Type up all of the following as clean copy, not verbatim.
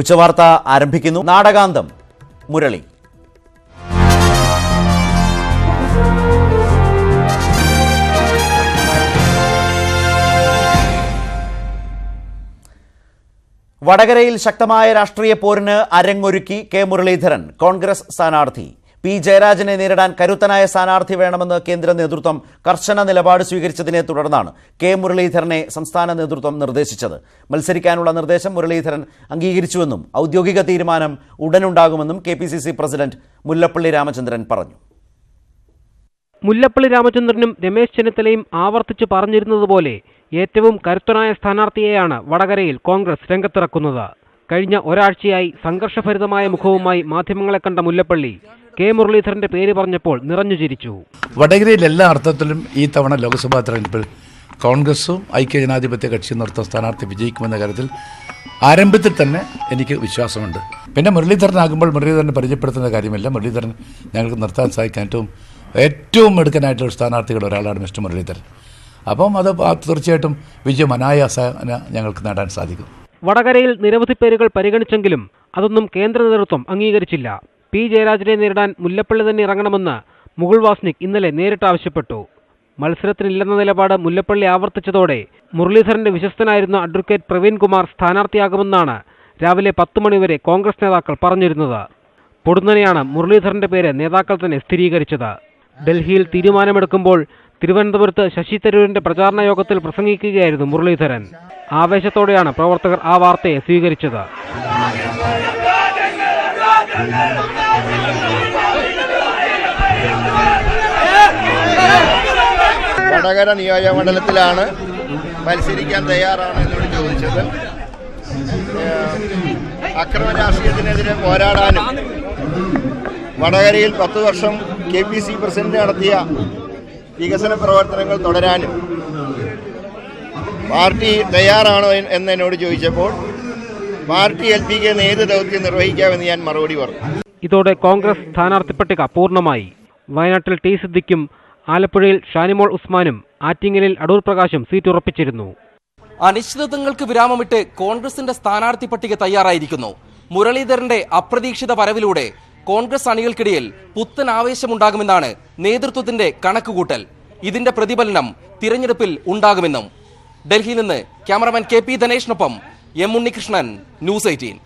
ഉച്ചവാർത്ത ആരംഭിക്കുന്നു. നാടകാന്തം മുരളി. വടകരയിൽ ശക്തമായ രാഷ്ട്രീയ പോരിന് അരങ്ങൊരുക്കി കെ മുരളീധരൻ. കോൺഗ്രസ് സ്ഥാനാർത്ഥി പി ജയരാജനെ നേരിടാൻ കരുത്തനായ സ്ഥാനാർത്ഥി വേണമെന്ന് കേന്ദ്ര നേതൃത്വം കർശന നിലപാട് സ്വീകരിച്ചതിനെ തുടർന്നാണ് കെ മുരളീധരനെ സംസ്ഥാന നേതൃത്വം നിർദ്ദേശിച്ചത്. മത്സരിക്കാനുള്ള നിർദ്ദേശം മുരളീധരൻ അംഗീകരിച്ചുവെന്നും ഔദ്യോഗിക തീരുമാനം ഉടനുണ്ടാകുമെന്നും KPCC പ്രസിഡന്റ് മുല്ലപ്പള്ളി രാമചന്ദ്രൻ പറഞ്ഞു. മുല്ലപ്പള്ളി രാമചന്ദ്രനും രമേശ് ചെന്നിത്തലയും ആവർത്തിച്ച് പറഞ്ഞിരുന്നതുപോലെ ഏറ്റവും കരുത്തനായ സ്ഥാനാർത്ഥിയെയാണ് വടകരയിൽ കോൺഗ്രസ് രംഗത്തിറക്കുന്നത്. കഴിഞ്ഞ ഒരാഴ്ചയായി സംഘർഷഭരിതമായ മുഖവുമായി മാധ്യമങ്ങളെ കണ്ട മുല്ലപ്പള്ളി കെ മുരളീധരന്റെ പേര് പറഞ്ഞപ്പോൾ നിറഞ്ഞു ചിരിച്ചു. വടകരയിൽ എല്ലാ അർത്ഥത്തിലും ഈ തവണ ലോക്സഭാ തെരഞ്ഞെടുപ്പിൽ കോൺഗ്രസും ഐക്യജനാധിപത്യ കക്ഷി നിർത്ത സ്ഥാനാർത്ഥി വിജയിക്കുമെന്ന കാര്യത്തിൽ ആരംഭത്തിൽ തന്നെ എനിക്ക് വിശ്വാസമുണ്ട്. പിന്നെ മുരളീധരനാകുമ്പോൾ മുരളീധരനെ പരിചയപ്പെടുത്തുന്ന കാര്യമില്ല. മുരളീധരൻ ഞങ്ങൾക്ക് നിർത്താൻ സാധിക്കാൻ ഏറ്റവും മിടുക്കനായിട്ടുള്ള സ്ഥാനാർത്ഥികൾ ഒരാളാണ് മിസ്റ്റർ മുരളീധരൻ. അപ്പം അത് തീർച്ചയായിട്ടും വിജയം അനായാസേന ഞങ്ങൾക്ക് നേടാൻ സാധിക്കും. വടകരയിൽ നിരവധി പേരുകൾ പരിഗണിച്ചെങ്കിലും അതൊന്നും കേന്ദ്ര നേതൃത്വം അംഗീകരിച്ചില്ല. പി ജയരാജനെ നേരിടാൻ മുല്ലപ്പള്ളി തന്നെ ഇറങ്ങണമെന്ന് മുകുൾ വാസ്നിക് ഇന്നലെ നേരിട്ട് ആവശ്യപ്പെട്ടു. മത്സരത്തിനില്ലെന്ന നിലപാട് മുല്ലപ്പള്ളി ആവർത്തിച്ചതോടെ മുരളീധരന്റെ വിശ്വസ്തനായിരുന്ന അഡ്വക്കേറ്റ് പ്രവീൺ കുമാർ സ്ഥാനാർത്ഥിയാകുമെന്നാണ് രാവിലെ 10 മണിവരെ കോൺഗ്രസ് നേതാക്കൾ പറഞ്ഞിരുന്നത്. പൊടുന്നനെയാണ് മുരളീധരന്റെ പേര് നേതാക്കൾ തന്നെ സ്ഥിരീകരിച്ചത്. ഡൽഹിയിൽ തീരുമാനമെടുക്കുമ്പോൾ തിരുവനന്തപുരത്ത് ശശി തരൂരിന്റെ പ്രചാരണ യോഗത്തിൽ പ്രസംഗിക്കുകയായിരുന്നു മുരളീധരൻ. ആവേശത്തോടെയാണ് പ്രവർത്തകർ ആ വാർത്തയെ സ്വീകരിച്ചത്. വടകര നിയോജകമണ്ഡലത്തിലാണ് മത്സരിക്കാൻ തയ്യാറാണ് എന്നോട് ചോദിച്ചത്. അക്രമ രാഷ്ട്രീയത്തിനെതിരെ പോരാടാനും വടകരയിൽ 10 വർഷം KPC പ്രസിഡന്റ് നടത്തിയ വികസന പ്രവർത്തനങ്ങൾ തുടരാനും പാർട്ടി തയ്യാറാണോ എന്നോട് ചോദിച്ചപ്പോൾ പാർട്ടി ഏൽപ്പിക്കുന്ന ഏത് ദൗത്യം നിർവഹിക്കാമെന്ന് ഞാൻ മറുപടി പറഞ്ഞു. ഇതോടെ കോൺഗ്രസ് സ്ഥാനാർത്ഥി പട്ടിക പൂർണ്ണമായി. വയനാട്ടിൽ ടി സിദ്ദിഖും ആലപ്പുഴയിൽ ഷാനിമോൾ ഉസ്മാനും ആറ്റിങ്ങലിൽ അടൂർ പ്രകാശും സീറ്റ് ഉറപ്പിച്ചിരുന്നു. അനിശ്ചിതത്വങ്ങൾക്ക് വിരാമമിട്ട് കോൺഗ്രസിന്റെ സ്ഥാനാർത്ഥി പട്ടിക തയ്യാറായിരിക്കുന്നു. മുരളീധരന്റെ അപ്രതീക്ഷിത വരവിലൂടെ കോൺഗ്രസ് അണികൾക്കിടയിൽ പുത്തൻ ആവേശമുണ്ടാകുമെന്നാണ് നേതൃത്വത്തിന്റെ കണക്കുകൂട്ടൽ. ഇതിന്റെ പ്രതിഫലനം തിരഞ്ഞെടുപ്പിൽ ഉണ്ടാകുമെന്നും. ഡൽഹിയിൽ നിന്ന് cameraman KP ധനേഷിനൊപ്പം M Unnikrishnan, news 18.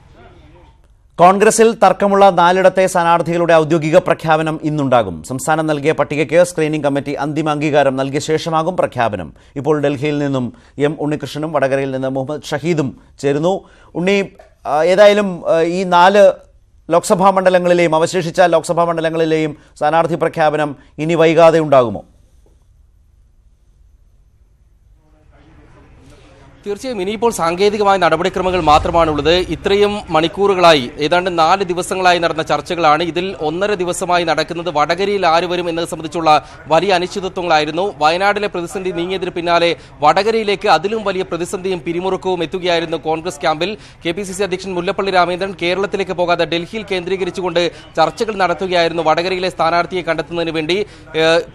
കോൺഗ്രസിൽ തർക്കമുള്ള 4ഇടത്തെ സ്ഥാനാർത്ഥികളുടെ ഔദ്യോഗിക പ്രഖ്യാപനം ഇന്നുണ്ടാകും. സംസ്ഥാനം നൽകിയ പട്ടികയ്ക്ക് സ്ക്രീനിംഗ് കമ്മിറ്റി അന്തിമ അംഗീകാരം നൽകിയ ശേഷമാകും പ്രഖ്യാപനം. ഇപ്പോൾ ഡൽഹിയിൽ നിന്നും M ഉണ്ണികൃഷ്ണനും വടകരയിൽ നിന്ന് മുഹമ്മദ് ഷഹീദും ചേരുന്നു. ഉണ്ണി, ഏതായാലും ഈ 4 ലോക്സഭാ മണ്ഡലങ്ങളിലെയും അവശേഷിച്ച ലോക്സഭാ മണ്ഡലങ്ങളിലെയും സ്ഥാനാർത്ഥി പ്രഖ്യാപനം ഇനി വൈകാതെ ഉണ്ടാകുമോ? തീർച്ചയായും ഇനിയിപ്പോൾ സാങ്കേതികമായ നടപടിക്രമങ്ങൾ മാത്രമാണുള്ളത്. ഇത്രയും മണിക്കൂറുകളായി, ഏതാണ്ട് 4 ദിവസങ്ങളായി നടന്ന ചർച്ചകളാണ്. ഇതിൽ 1.5 ദിവസമായി നടക്കുന്നത്. വടകരയിൽ ആര് വരും എന്നത് സംബന്ധിച്ചുള്ള വലിയ അനിശ്ചിതത്വങ്ങളായിരുന്നു. വയനാട്ടിലെ പ്രതിസന്ധി നീങ്ങിയതിന് പിന്നാലെ വടകരയിലേക്ക് അതിലും വലിയ പ്രതിസന്ധിയും പിരിമുറുക്കവും എത്തുകയായിരുന്നു കോൺഗ്രസ് ക്യാമ്പിൽ. KPCC അധ്യക്ഷൻ മുല്ലപ്പള്ളി രാമചന്ദ്രൻ കേരളത്തിലേക്ക് പോകാതെ ഡൽഹിയിൽ കേന്ദ്രീകരിച്ചുകൊണ്ട് ചർച്ചകൾ നടത്തുകയായിരുന്നു. വടകരയിലെ സ്ഥാനാർത്ഥിയെ കണ്ടെത്തുന്നതിന് വേണ്ടി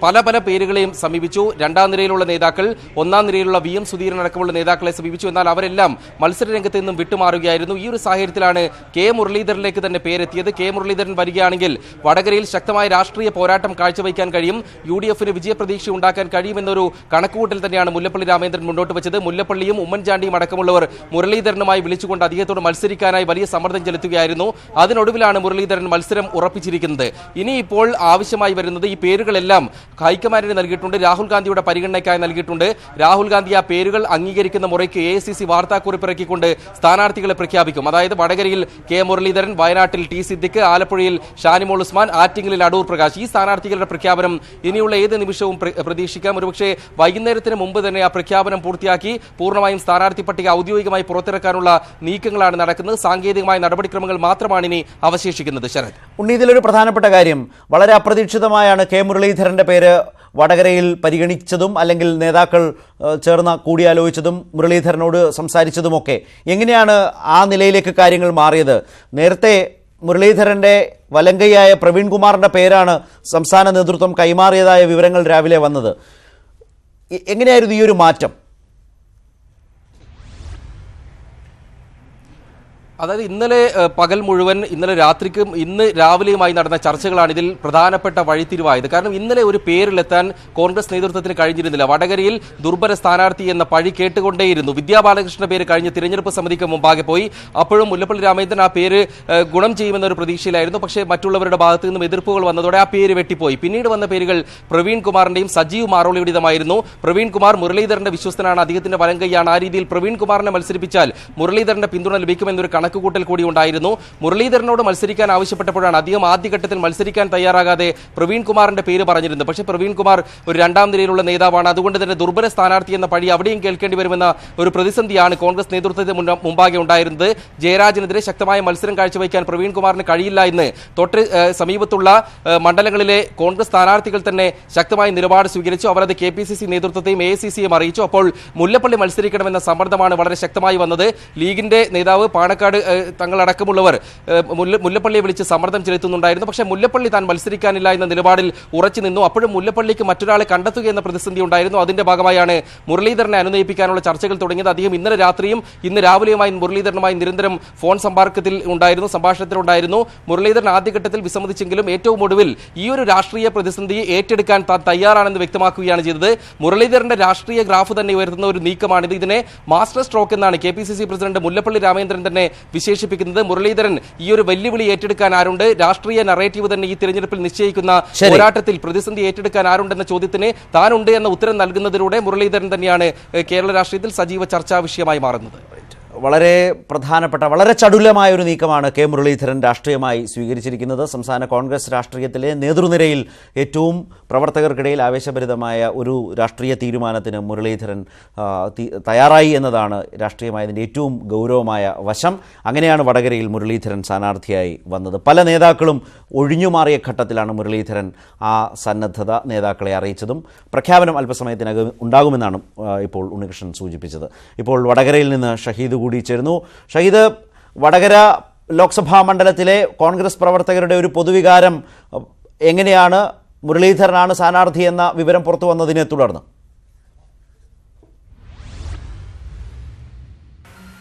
പല പേരുകളെയും സമീപിച്ചു. 2ാം നിരയിലുള്ള നേതാക്കൾ, 1ാം നിരയിലുള്ള VM സുധീരൻ അടക്കമുള്ള നേതാക്കളെ സമീപിച്ചു. എന്നാൽ അവരെല്ലാം മത്സരരംഗത്ത് നിന്നും വിട്ടുമാറുകയായിരുന്നു. ഈ ഒരു സാഹചര്യത്തിലാണ് കെ മുരളീധരനിലേക്ക് തന്നെ പേരെത്തിയത്. കെ മുരളീധരൻ വരികയാണെങ്കിൽ വടകരയിൽ ശക്തമായ രാഷ്ട്രീയ പോരാട്ടം കാഴ്ചവെക്കാൻ കഴിയും, UDFന് വിജയപ്രതീക്ഷ ഉണ്ടാക്കാൻ കഴിയുമെന്നൊരു കണക്കുകൂട്ടൽ തന്നെയാണ് മുല്ലപ്പള്ളി രാമചന്ദ്രൻ മുന്നോട്ട് വെച്ചത്. മുല്ലപ്പള്ളിയും ഉമ്മൻചാണ്ടിയും അടക്കമുള്ളവർ മുരളീധരനുമായി വിളിച്ചുകൊണ്ട് അദ്ദേഹത്തോട് മത്സരിക്കാനായി വലിയ സമ്മർദ്ദം ചെലുത്തുകയായിരുന്നു. അതിനൊടുവിലാണ് മുരളീധരൻ മത്സരം ഉറപ്പിച്ചിരിക്കുന്നത്. ഇനിയിപ്പോൾ ആവശ്യമായി വരുന്നത്, ഈ പേരുകളെല്ലാം ഹൈക്കമാൻഡിന് നൽകിയിട്ടുണ്ട്, രാഹുൽ ഗാന്ധിയുടെ പരിഗണനയ്ക്കായി നൽകിയിട്ടുണ്ട്. രാഹുൽ ഗാന്ധി ആ പേരുകൾ അംഗീകരിക്കുന്ന മുറയ്ക്ക് AICC വാർത്താക്കുറിപ്പ് ഇറക്കിക്കൊണ്ട് സ്ഥാനാർത്ഥികളെ പ്രഖ്യാപിക്കും. അതായത് വടകരയിൽ കെ മുരളീധരൻ, വയനാട്ടിൽ ടി സിദ്ദിഖ്, ആലപ്പുഴയിൽ ഷാനിമോൾ ഉസ്മാൻ, ആറ്റിങ്ങലിൽ അടൂർ പ്രകാശ്. ഈ സ്ഥാനാർത്ഥികളുടെ പ്രഖ്യാപനം ഇനിയുള്ള ഏത് നിമിഷവും പ്രതീക്ഷിക്കാം. ഒരുപക്ഷെ വൈകുന്നേരത്തിന് മുമ്പ് തന്നെ ആ പ്രഖ്യാപനം പൂർത്തിയാക്കി പൂർണ്ണമായും സ്ഥാനാർത്ഥി പട്ടിക ഔദ്യോഗികമായി പുറത്തിറക്കാനുള്ള നീക്കങ്ങളാണ് നടക്കുന്നത്. സാങ്കേതികമായ നടപടിക്രമങ്ങൾ മാത്രമാണ് ഇനി അവശേഷിക്കുന്നത്. ശരത് ഉണ്ണി, ഇതിലൊരു പ്രധാനപ്പെട്ട കാര്യം, വളരെ അപ്രതീക്ഷിതമായാണ് കെ മുരളീധരന്റെ പേര് വടകരയിൽ പരിഗണിച്ചതും അല്ലെങ്കിൽ നേതാക്കൾ ചേർന്ന് കൂടിയാലോചിച്ചതും മുരളീധരനോട് സംസാരിച്ചതുമൊക്കെ. എങ്ങനെയാണ് ആ നിലയിലേക്ക് കാര്യങ്ങൾ മാറിയത്? നേരത്തെ മുരളീധരന്റെ വലങ്കയായ പ്രവീൺ കുമാറിന്റെ പേരാണ് സംസ്ഥാന നേതൃത്വം കൈമാറിയതായ വിവരങ്ങൾ രാവിലെ വന്നത്. എങ്ങനെയായിരുന്നു ഈ ഒരു മാറ്റം? അതായത് ഇന്നലെ പകൽ മുഴുവൻ, ഇന്നലെ രാത്രിക്കും ഇന്ന് രാവിലെയുമായി നടന്ന ചർച്ചകളാണ് ഇതിൽ പ്രധാനപ്പെട്ട വഴിത്തിരിവായത്. കാരണം ഇന്നലെ ഒരു പേരിലെത്താൻ കോൺഗ്രസ് നേതൃത്വത്തിന് കഴിഞ്ഞിരുന്നില്ല. വടകരയിൽ ദുർബല സ്ഥാനാർത്ഥി എന്ന പഴി കേട്ടുകൊണ്ടേയിരുന്നു. വിദ്യാ ബാലകൃഷ്ണന്റെ പേര് കഴിഞ്ഞ തിരഞ്ഞെടുപ്പ് സമിതിക്ക് മുമ്പാകെ പോയി. അപ്പോഴും മുല്ലപ്പള്ളി രാമചന്ദ്രൻ ആ പേര് ഗുണം ചെയ്യുമെന്നൊരു പ്രതീക്ഷയിലായിരുന്നു. പക്ഷേ മറ്റുള്ളവരുടെ ഭാഗത്തു നിന്നും എതിർപ്പുകൾ വന്നതോടെ ആ പേര് വെട്ടിപ്പോയി. പിന്നീട് വന്ന പേരുകൾ പ്രവീൺ കുമാറിന്റെയും സജീവ് മാറോളിയുടേതുമായിരുന്നു. പ്രവീൺ കുമാർ മുരളീധരന്റെ വിശ്വസ്തനാണ്, അദ്ദേഹത്തിന്റെ വലങ്കൈയാണ്. ആ രീതിയിൽ പ്രവീൺ കുമാറിനെ മത്സരിപ്പിച്ചാൽ മുരളീധരന്റെ പിന്തുണ ലഭിക്കുമെന്നൊരു കണക്കുകൂട്ടൽ കൂടി ഉണ്ടായിരുന്നു. മുരളീധരനോട് മത്സരിക്കാൻ ആവശ്യപ്പെട്ടപ്പോഴാണ് അദ്ദേഹം ആദ്യഘട്ടത്തിൽ മത്സരിക്കാൻ തയ്യാറാകാതെ പ്രവീൺ കുമാറിന്റെ പേര് പറഞ്ഞിരുന്നത്. പക്ഷേ പ്രവീൺ കുമാർ ഒരു രണ്ടാം നിരയിലുള്ള നേതാവാണ്. അതുകൊണ്ട് തന്നെ ദുർബല സ്ഥാനാർത്ഥി എന്ന പഴി അവിടെയും കേൾക്കേണ്ടി വരുമെന്ന ഒരു പ്രതിസന്ധിയാണ് കോൺഗ്രസ് നേതൃത്വത്തിന് മുമ്പാകെ ഉണ്ടായിരുന്നത്. ജയരാജനെതിരെ ശക്തമായ മത്സരം കാഴ്ചവെക്കാൻ പ്രവീൺ കുമാറിന് കഴിയില്ല എന്ന് തൊട്ട് സമീപത്തുള്ള മണ്ഡലങ്ങളിലെ കോൺഗ്രസ് സ്ഥാനാർത്ഥികൾ തന്നെ ശക്തമായ നിലപാട് സ്വീകരിച്ചു. അവർ അത് KPCC നേതൃത്വത്തെയും AICCയും അറിയിച്ചു. അപ്പോൾ മുല്ലപ്പള്ളി മത്സരിക്കണമെന്ന സമ്മർദ്ദമാണ് വളരെ ശക്തമായി വന്നത്. ലീഗിന്റെ നേതാവ് പാണക്കാട് തങ്ങളടക്കമുള്ളവർ മുല്ലപ്പള്ളിയെ വിളിച്ച് സമ്മർദ്ദം ചെലുത്തുന്നുണ്ടായിരുന്നു. പക്ഷേ മുല്ലപ്പള്ളി താൻ മത്സരിക്കാനില്ല എന്ന നിലപാടിൽ ഉറച്ചു നിന്നു. അപ്പോഴും മുല്ലപ്പള്ളിക്ക് മറ്റൊരാളെ കണ്ടെത്തുക എന്ന പ്രതിസന്ധി ഉണ്ടായിരുന്നു. അതിന്റെ ഭാഗമായാണ് മുരളീധരനെ അനുനയിപ്പിക്കാനുള്ള ചർച്ചകൾ തുടങ്ങിയത്. അദ്ദേഹം ഇന്നലെ രാത്രിയും ഇന്ന് രാവിലെയുമായി മുരളീധരനുമായി നിരന്തരം ഫോൺ സംഭാഷണത്തിലുണ്ടായിരുന്നു. മുരളീധരൻ ആദ്യഘട്ടത്തിൽ വിസമ്മതിച്ചെങ്കിലും ഏറ്റവും ഒടുവിൽ ഈ ഒരു രാഷ്ട്രീയ പ്രതിസന്ധിയെ ഏറ്റെടുക്കാൻ താൻ തയ്യാറാണെന്ന് വ്യക്തമാക്കുകയാണ് ചെയ്തത്. മുരളീധരന്റെ രാഷ്ട്രീയ ഗ്രാഫ് തന്നെ ഉയർത്തുന്ന ഒരു നീക്കമാണിത്. ഇതിനെ മാസ്റ്റർ സ്ട്രോക്ക് എന്നാണ് KPCC പ്രസിഡന്റ് മുല്ലപ്പള്ളി രാമചന്ദ്രൻ തന്നെ വിശേഷിപ്പിക്കുന്നത്. മുരളീധരൻ ഈ ഒരു വെല്ലുവിളി ഏറ്റെടുക്കാൻ ആരുണ്ട്, രാഷ്ട്രീയ നറേറ്റീവ് തന്നെ ഈ തിരഞ്ഞെടുപ്പിൽ നിശ്ചയിക്കുന്ന പോരാട്ടത്തിൽ പ്രതിസന്ധി ഏറ്റെടുക്കാൻ ആരുണ്ടെന്ന ചോദ്യത്തിന് താനുണ്ട് എന്ന ഉത്തരം നൽകുന്നതിലൂടെ മുരളീധരൻ തന്നെയാണ് കേരള രാഷ്ട്രീയത്തിൽ സജീവ ചർച്ചാ വിഷയമായി മാറുന്നത്. വളരെ പ്രധാനപ്പെട്ട, വളരെ ചടുലമായ ഒരു നീക്കമാണ് കെ മുരളീധരൻ രാഷ്ട്രീയമായി സ്വീകരിച്ചിരിക്കുന്നത്. സംസ്ഥാന കോൺഗ്രസ് രാഷ്ട്രീയത്തിലെ നേതൃനിരയിൽ ഏറ്റവും പ്രവർത്തകർക്കിടയിൽ ആവേശഭരിതമായ ഒരു രാഷ്ട്രീയ തീരുമാനത്തിന് മുരളീധരൻ തയ്യാറായി എന്നതാണ് രാഷ്ട്രീയമായതിൻ്റെ ഏറ്റവും ഗൗരവമായ വശം. അങ്ങനെയാണ് വടകരയിൽ മുരളീധരൻ സ്ഥാനാർത്ഥിയായി വന്നത്. പല നേതാക്കളും ഒഴിഞ്ഞുമാറിയ ഘട്ടത്തിലാണ് മുരളീധരൻ ആ സന്നദ്ധത നേതാക്കളെ അറിയിച്ചതും. പ്രഖ്യാപനം അല്പസമയത്തിനകം ഉണ്ടാകുമെന്നാണ് ഇപ്പോൾ ഉണ്ണികൃഷ്ണൻ സൂചിപ്പിച്ചത്. ഇപ്പോൾ വടകരയിൽ നിന്ന് ഷഹീദ് കൂടി ചേരുന്നു. ഷഹീദ്, വടകര ലോക്സഭാ മണ്ഡലത്തിലെ കോൺഗ്രസ് പ്രവർത്തകരുടെ ഒരു പൊതുവികാരം എങ്ങനെയാണ്? മുരളീധരനാണ് സ്ഥാനാർത്ഥി എന്ന വിവരം പുറത്തു വന്നതിനെ തുടർന്ന്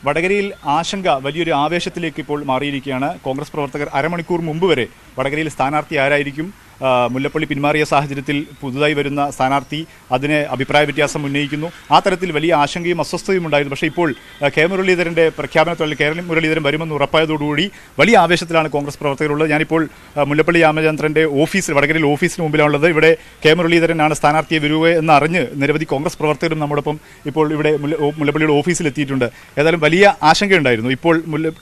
വടകരയിൽ ആശങ്ക വലിയൊരു ആവേശത്തിലേക്ക് ഇപ്പോൾ മാറിയിരിക്കുകയാണ്. കോൺഗ്രസ് പ്രവർത്തകർ അരമണിക്കൂർ മുമ്പ് വരെ വടകരയിൽ സ്ഥാനാർത്ഥി ആരായിരിക്കും, മുല്ലപ്പള്ളി പിന്മാറിയ സാഹചര്യത്തിൽ പുതുതായി വരുന്ന സ്ഥാനാർത്ഥി, അതിന് അഭിപ്രായ വ്യത്യാസം ഉന്നയിക്കുന്നു. ആ തരത്തിൽ വലിയ ആശങ്കയും അസ്വസ്ഥതയും ഉണ്ടായിരുന്നു. പക്ഷേ ഇപ്പോൾ കെ മുരളീധരൻ്റെ പ്രഖ്യാപനത്തിൽ കേരള മുരളീധരൻ വരുമെന്ന് ഉറപ്പായതോടുകൂടി വലിയ ആവേശത്തിലാണ് കോൺഗ്രസ് പ്രവർത്തകരുള്ളത്. ഞാനിപ്പോൾ മുല്ലപ്പള്ളി രാമചന്ദ്രൻ്റെ ഓഫീസിൽ, വടകരയിൽ ഓഫീസിന് മുമ്പിലാണുള്ളത്. ഇവിടെ കെ മുരളീധരനാണ് സ്ഥാനാർത്ഥിയെ വരിക എന്നറിഞ്ഞ് നിരവധി കോൺഗ്രസ് പ്രവർത്തകരും നമ്മോടൊപ്പം ഇപ്പോൾ ഇവിടെ മുല്ലപ്പള്ളിയുടെ ഓഫീസിലെത്തിയിട്ടുണ്ട്. ഏതായാലും വലിയ ആശങ്കയുണ്ടായിരുന്നു. ഇപ്പോൾ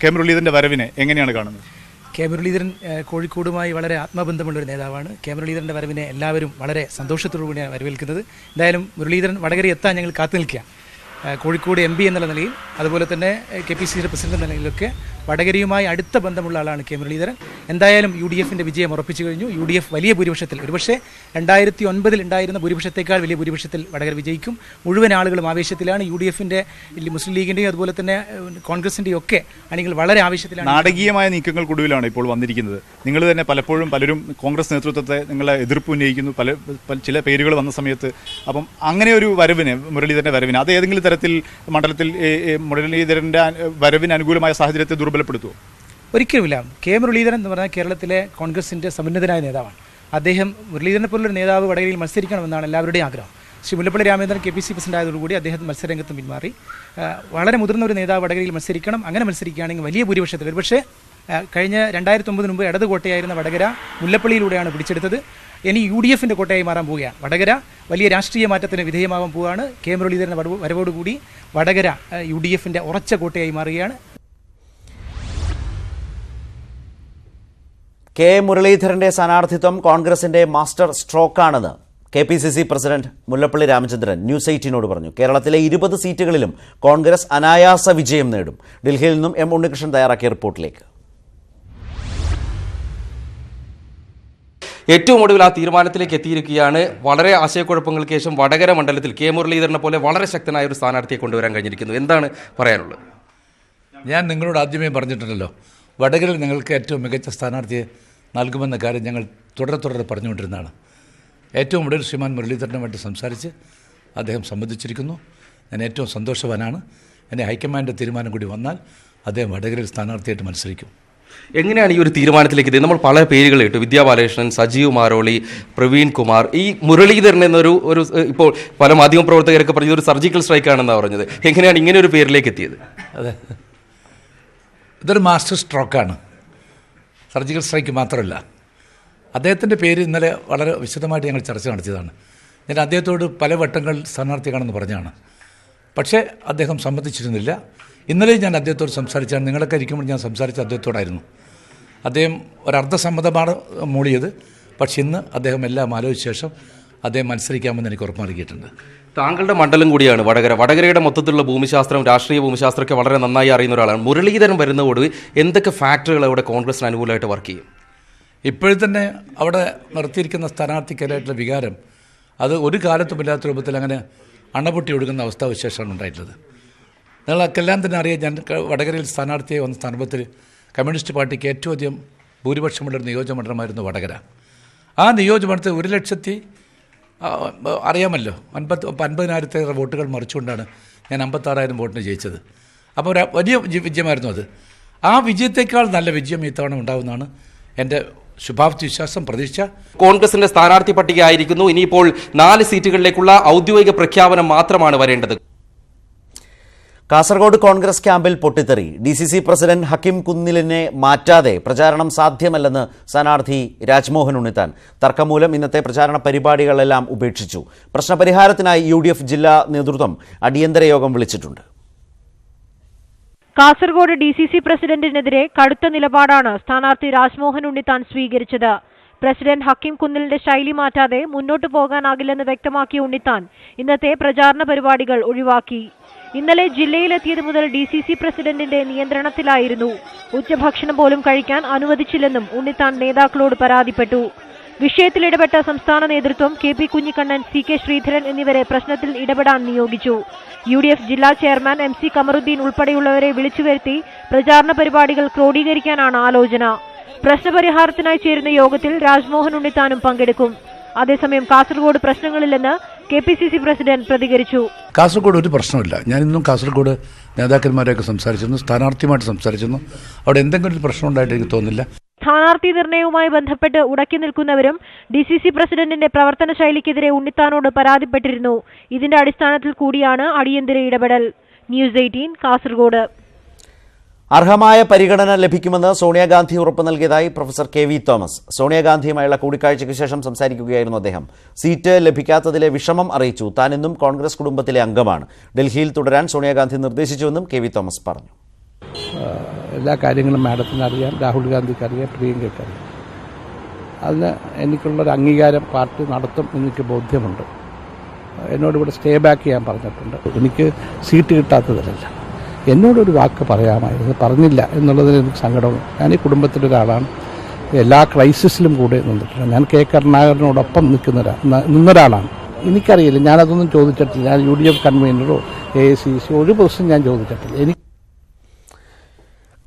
കെ മുരളീധരൻ്റെ വരവിനെ എങ്ങനെയാണ് കാണുന്നത്? കെ മുരളീധരൻ കോഴിക്കോടുമായി വളരെ ആത്മബന്ധമുള്ളൊരു നേതാവാണ്. കെ മുരളീധരൻ്റെ വരവിനെ എല്ലാവരും വളരെ സന്തോഷത്തോടുകൂടിയാണ് വരവേൽക്കുന്നത്. എന്തായാലും മുരളീധരൻ വടകര എത്താൻ ഞങ്ങൾ കാത്തു നിൽക്കുക. കോഴിക്കോട് MP എന്നുള്ള നിലയിൽ, അതുപോലെ തന്നെ KPCC പ്രസിഡന്റ് എന്ന നിലയിലൊക്കെ വടകരയുമായി അടുത്ത ബന്ധമുള്ള ആളാണ് കെ മുരളീധരൻ. എന്തായാലും UDFിൻ്റെ വിജയം ഉറപ്പിച്ചു കഴിഞ്ഞു. UDF വലിയ ഭൂരിപക്ഷത്തിൽ, ഒരുപക്ഷെ 2009 ഉണ്ടായിരുന്ന ഭൂരിപക്ഷത്തേക്കാൾ വലിയ ഭൂരിപക്ഷത്തിൽ വടകര വിജയിക്കും. മുഴുവൻ ആളുകളും ആവേശത്തിലാണ്. UDFിൻ്റെ, മുസ്ലിം ലീഗിൻ്റെയും അതുപോലെ തന്നെ കോൺഗ്രസിൻ്റെയും ഒക്കെ അണികൾ വളരെ ആവേശത്തിലാണ്. നാടകീയമായ നീക്കങ്ങൾക്കൊടുവിലാണ് ഇപ്പോൾ വന്നിരിക്കുന്നത്. നിങ്ങൾ തന്നെ പലരും കോൺഗ്രസ് നേതൃത്വത്തെ നിങ്ങളെ എതിർപ്പ് ഉന്നയിക്കുന്നു, ചില പേരുകൾ വന്ന സമയത്ത്. അപ്പം അങ്ങനെ ഒരു വരവിന്, മുരളീധരൻ്റെ വരവിന്, അത് ഏതെങ്കിലും തരത്തിൽ മണ്ഡലത്തിൽ മുരളീധരൻ്റെ വരവിന് അനുകൂലമായ സാഹചര്യത്തെ ദുർബലപ്പെടുത്തുമോ? ഒരിക്കലുമില്ല. കെ മുരളീധരൻ എന്ന് പറഞ്ഞാൽ കേരളത്തിലെ കോൺഗ്രസിൻ്റെ സമുന്നതനായ നേതാവാണ്. അദ്ദേഹം, മുരളീധരനെ പോലൊരു നേതാവ് വടകരയിൽ മത്സരിക്കണമെന്നാണ് എല്ലാവരുടെയും ആഗ്രഹം. ശ്രീ മുല്ലപ്പള്ളി രാമചന്ദ്രൻ KPCC പ്രസിഡന്റ് ആയതോടുകൂടി അദ്ദേഹം മത്സരരംഗത്തും പിന്മാറി. വളരെ മുതിർന്ന ഒരു നേതാവ് വടകരയിൽ മത്സരിക്കണം. അങ്ങനെ മത്സരിക്കുകയാണെങ്കിൽ വലിയ ഭൂരിപക്ഷത്തിൽ, ഒരുപക്ഷെ കഴിഞ്ഞ 2009 മുമ്പ് ഇടത് കോട്ടയായിരുന്ന വടകര മുല്ലപ്പള്ളിയിലൂടെയാണ് പിടിച്ചെടുത്തത്. ഇനി UDFിൻ്റെ കോട്ടയായി മാറാൻ പോവുകയാണ്. വടകര വലിയ രാഷ്ട്രീയ മാറ്റത്തിന് വിധേയമാകാൻ പോവുകയാണ്. കെ മുരളീധരൻ്റെ വരവോടുകൂടി വടകര UDFിൻ്റെ ഉറച്ച കോട്ടയായി മാറുകയാണ്. കെ മുരളീധരൻ്റെ സ്ഥാനാർത്ഥിത്വം കോൺഗ്രസിൻ്റെ മാസ്റ്റർ സ്ട്രോക്കാണെന്ന് KPCC president Mullappally Ramachandran news 18നോട് പറഞ്ഞു. കേരളത്തിലെ 20 സീറ്റുകളിലും കോൺഗ്രസ് അനായാസ വിജയം നേടും. ഡൽഹിയിൽ നിന്നും M ഉണ്ണികൃഷ്ണൻ തയ്യാറാക്കിയ റിപ്പോർട്ടിലേക്ക്. ഏറ്റവും ഒടുവിൽ ആ തീരുമാനത്തിലേക്ക് എത്തിയിരിക്കുകയാണ്. വളരെ ആശയക്കുഴപ്പങ്ങൾക്ക് ശേഷം വടകര മണ്ഡലത്തിൽ കെ മുരളീധരനെ പോലെ വളരെ ശക്തനായ ഒരു സ്ഥാനാർത്ഥിയെ കൊണ്ടുവരാൻ കഴിഞ്ഞിരിക്കുന്നു. എന്താണ് പറയാനുള്ളത്? ഞാൻ നിങ്ങളോട് ആദ്യമേ പറഞ്ഞിട്ടുണ്ടല്ലോ, വടകരയിൽ നിങ്ങൾക്ക് ഏറ്റവും മികച്ച സ്ഥാനാർത്ഥിയെ നൽകുമെന്ന കാര്യം ഞങ്ങൾ തുടരെ പറഞ്ഞുകൊണ്ടിരുന്നതാണ്. ഏറ്റവും ഒടുവിൽ ശ്രീമാൻ മുരളീധരനുമായിട്ട് സംസാരിച്ച് അദ്ദേഹം സമ്മതിച്ചിരിക്കുന്നു. ഞാൻ ഏറ്റവും സന്തോഷവാനാണ്. എൻ്റെ ഹൈക്കമാൻഡ് തീരുമാനം കൂടി വന്നാൽ അദ്ദേഹം വടകരയിൽ സ്ഥാനാർത്ഥിയായിട്ട് മത്സരിക്കും. എങ്ങനെയാണ് ഈ ഒരു തീരുമാനത്തിലേക്ക് എത്തിയത്? നമ്മൾ പല പേരുകൾ ഇട്ടു, വിദ്യാ ബാലകൃഷ്ണൻ, സജീവ് മാരോളി, പ്രവീൺ കുമാർ, ഈ മുരളീധരൻ എന്നൊരു ഇപ്പോൾ പല മാധ്യമപ്രവർത്തകരൊക്കെ പറഞ്ഞത് ഒരു സർജിക്കൽ സ്ട്രൈക്ക് ആണെന്നാണ് പറഞ്ഞത്. എങ്ങനെയാണ് ഇങ്ങനെ ഒരു പേരിലേക്ക് എത്തിയത്? അതെ, ഇതൊരു മാസ്റ്റർ സ്ട്രോക്കാണ്, സർജിക്കൽ സ്ട്രൈക്ക് മാത്രമല്ല. അദ്ദേഹത്തിൻ്റെ പേര് ഇന്നലെ വളരെ വിശദമായിട്ട് ഞങ്ങൾ ചർച്ച നടത്തിയതാണ്. ഞാൻ അദ്ദേഹത്തോട് പല വട്ടങ്ങൾ സ്ഥാനാർത്ഥിയാണെന്ന് പറഞ്ഞാണ്, പക്ഷേ അദ്ദേഹം സമ്മതിച്ചിരുന്നില്ല. ഇന്നലെ ഞാൻ അദ്ദേഹത്തോട് സംസാരിച്ചാണ്, നിങ്ങളൊക്കെ ഇരിക്കുമ്പോൾ ഞാൻ സംസാരിച്ച അദ്ദേഹത്തോടായിരുന്നു. അദ്ദേഹം ഒരർദ്ധസമ്മതമാണ് മൂളിയത്, പക്ഷേ ഇന്ന് അദ്ദേഹം എല്ലാം ആലോചിച്ച ശേഷം അദ്ദേഹം മത്സരിക്കാമെന്ന് എനിക്ക് ഉറപ്പ് നൽകിയിട്ടുണ്ട്. താങ്കളുടെ മണ്ഡലം കൂടിയാണ് വടകര. വടകരയുടെ മൊത്തത്തിലുള്ള ഭൂമിശാസ്ത്രം, രാഷ്ട്രീയ ഭൂമിശാസ്ത്രമൊക്കെ വളരെ നന്നായി അറിയുന്ന ഒരാളാണ്. മുരളീധരൻ വരുന്നതോട് എന്തൊക്കെ ഫാക്ടറുകൾ അവിടെ കോൺഗ്രസിന് അനുകൂലമായിട്ട് വർക്ക് ചെയ്യും? ഇപ്പോഴും തന്നെ അവിടെ നിർത്തിയിരിക്കുന്ന സ്ഥാനാർത്ഥിക്കെതിരായിട്ടുള്ള വികാരം അത് ഒരു കാലത്തുമില്ലാത്ത രൂപത്തിൽ അങ്ങനെ അണപൊട്ടി ഒഴുകുന്ന അവസ്ഥാവിശേഷമാണ് ഉണ്ടായിട്ടുള്ളത്. നിങ്ങൾക്കെല്ലാം തന്നെ അറിയാം, ഞാൻ വടകരയിൽ സ്ഥാനാർത്ഥിയായി വന്ന സന്ദർഭത്തിൽ കമ്മ്യൂണിസ്റ്റ് പാർട്ടിക്ക് ഏറ്റവും അധികം ഭൂരിപക്ഷമുള്ളൊരു നിയോജകമണ്ഡലമായിരുന്നു വടകര. ആ നിയോജകമണ്ഡലത്തിൽ 1,00,000 അറിയാമല്ലോ 50,000 വോട്ടുകൾ മറിച്ചുകൊണ്ടാണ് ഞാൻ 56,000 വോട്ടിന് ജയിച്ചത്. അപ്പോൾ ഒരു വലിയ വിജയമായിരുന്നു അത്. ആ വിജയത്തേക്കാൾ നല്ല വിജയം ഇത്തവണ ഉണ്ടാകുമെന്നാണ് എൻ്റെ ശുഭാപ്തി വിശ്വാസം, പ്രതീക്ഷ. കോൺഗ്രസിന്റെ സ്ഥാനാർത്ഥി പട്ടിക ആയിരിക്കുന്നു. ഇനിയിപ്പോൾ 4 സീറ്റുകളിലേക്കുള്ള ഔദ്യോഗിക പ്രഖ്യാപനം മാത്രമാണ് വരേണ്ടത്. കാസർഗോഡ് കോൺഗ്രസ് ക്യാമ്പിൽ പൊട്ടിത്തെറി. DCC പ്രസിഡന്റ് ഹക്കിം കുന്നിലിനെ മാറ്റാതെ പ്രചാരണം സാധ്യമല്ലെന്ന് സ്ഥാനാർത്ഥി രാജ്മോഹൻ ഉണ്ണിത്താൻ. തർക്കം മൂലം ഇന്നത്തെ പ്രചാരണ പരിപാടികളെല്ലാം ഉപേക്ഷിച്ചു. പ്രശ്നപരിഹാരത്തിനായി UDF ജില്ലാ നേതൃത്വം അടിയന്തര യോഗം വിളിച്ചിട്ടുണ്ട്. കാസർഗോഡ് DCC പ്രസിഡന്റിനെതിരെ കടുത്ത നിലപാടാണ് സ്ഥാനാർത്ഥി രാജ്മോഹൻ ഉണ്ണിത്താൻ സ്വീകരിച്ചത്. പ്രസിഡന്റ് ഹക്കിം കുന്നിലിന്റെ ശൈലി മാറ്റാതെ മുന്നോട്ടു പോകാനാകില്ലെന്ന് വ്യക്തമാക്കിയ ഉണ്ണിത്താൻ ഇന്നത്തെ പ്രചാരണ പരിപാടികൾ ഒഴിവാക്കി. ഇന്നലെ ജില്ലയിലെത്തിയത് മുതൽ DCC പ്രസിഡന്റിന്റെ നിയന്ത്രണത്തിലായിരുന്നു. ഉച്ചഭക്ഷണം പോലും കഴിക്കാൻ അനുവദിച്ചില്ലെന്നും ഉണ്ണിത്താൻ നേതാക്കളോട് പരാതിപ്പെട്ടു. വിഷയത്തിൽ ഇടപെട്ട സംസ്ഥാന നേതൃത്വം KP കുഞ്ഞിക്കണ്ണൻ, CK ശ്രീധരൻ എന്നിവരെ പ്രശ്നത്തിൽ ഇടപെടാൻ നിയോഗിച്ചു. UDF ജില്ലാ ചെയർമാൻ MC കമറുദ്ദീൻ ഉൾപ്പെടെയുള്ളവരെ വിളിച്ചുവരുത്തി പ്രചാരണ പരിപാടികൾ ക്രോഡീകരിക്കാനാണ് ആലോചന. പ്രശ്നപരിഹാരത്തിനായി ചേരുന്ന യോഗത്തിൽ രാജ്മോഹൻ ഉണ്ണിത്താനും പങ്കെടുക്കും. അതേസമയം കാസർഗോഡ് പ്രശ്നങ്ങളില്ലെന്ന് KPCC പ്രസിഡന്റ് പ്രതികരിച്ചു. കാസർഗോഡ് ഒരു പ്രശ്നമില്ല. ഞാൻ ഇന്നും കാസർഗോഡ് നേതാക്കന്മാരെയൊക്കെ സംസാരിച്ചിരുന്നു, സ്ഥാനാർത്ഥിയുമായിട്ട് സംസാരിച്ചിരുന്നു. അവിടെ എന്തെങ്കിലും ഒരു പ്രശ്നം ഉണ്ടായിട്ട് എനിക്ക് തോന്നുന്നില്ല. സ്ഥാനാർത്ഥി നിർണയവുമായി ബന്ധപ്പെട്ട് ഉടക്കി നിൽക്കുന്നവരും DCC പ്രസിഡന്റിന്റെ പ്രവർത്തന ശൈലിക്കെതിരെ ഉണ്ണിത്താനോട് പരാതിപ്പെട്ടിരുന്നു. ഇതിന്റെ അടിസ്ഥാനത്തിൽ കൂടിയാണ് അടിയന്തര ഇടപെടൽ. ന്യൂസ് 18 കാസർഗോഡ്. അർഹമായ പരിഗണന ലഭിക്കുമെന്ന് സോണിയാഗാന്ധി ഉറപ്പു നൽകിയതായി പ്രൊഫസർ KV തോമസ്. സോണിയാഗാന്ധിയുമായുള്ള കൂടിക്കാഴ്ചയ്ക്ക് ശേഷം സംസാരിക്കുകയായിരുന്നു അദ്ദേഹം. സീറ്റ് ലഭിക്കാത്തതിലെ വിഷമം അറിയിച്ചു. താൻ ഇന്നും കോൺഗ്രസ് കുടുംബത്തിലെ അംഗമാണ്. ഡൽഹിയിൽ തുടരാൻ സോണിയാഗാന്ധി നിർദ്ദേശിച്ചുവെന്നും KV തോമസ് പറഞ്ഞു. എല്ലാ കാര്യങ്ങളും മാഡത്തിന് അറിയാം, രാഹുൽ ഗാന്ധിക്ക് അറിയാം, പ്രിയങ്കയ്ക്ക് അറിയാം. അതിന് എനിക്കുള്ളൊരു അംഗീകാരം പാർട്ടി നടത്തും എനിക്ക് ബോധ്യമുണ്ട്. എന്നോടിവിടെ സ്റ്റേ ബാക്ക് ചെയ്യാൻ പറഞ്ഞിട്ടുണ്ട്. എനിക്ക് സീറ്റ് കിട്ടാത്തതിലല്ല, എന്നോടൊരു വാക്ക് പറയാമായിരുന്നു, പറഞ്ഞില്ല എന്നുള്ളതിന് എനിക്ക് സങ്കടമുണ്ട്. ഞാൻ ഈ കുടുംബത്തിലൊരാളാണ്, എല്ലാ ക്രൈസിസിലും കൂടെ നിന്നിട്ടുണ്ട്. ഞാൻ K കരുണാകരനോടൊപ്പം നിന്നൊരാളാണ്. എനിക്കറിയില്ല, ഞാനതൊന്നും ചോദിച്ചിട്ടില്ല. ഞാൻ UDF കൺവീനറോ AICC ഒരു പൊസിഷൻ ഞാൻ ചോദിച്ചിട്ടില്ല.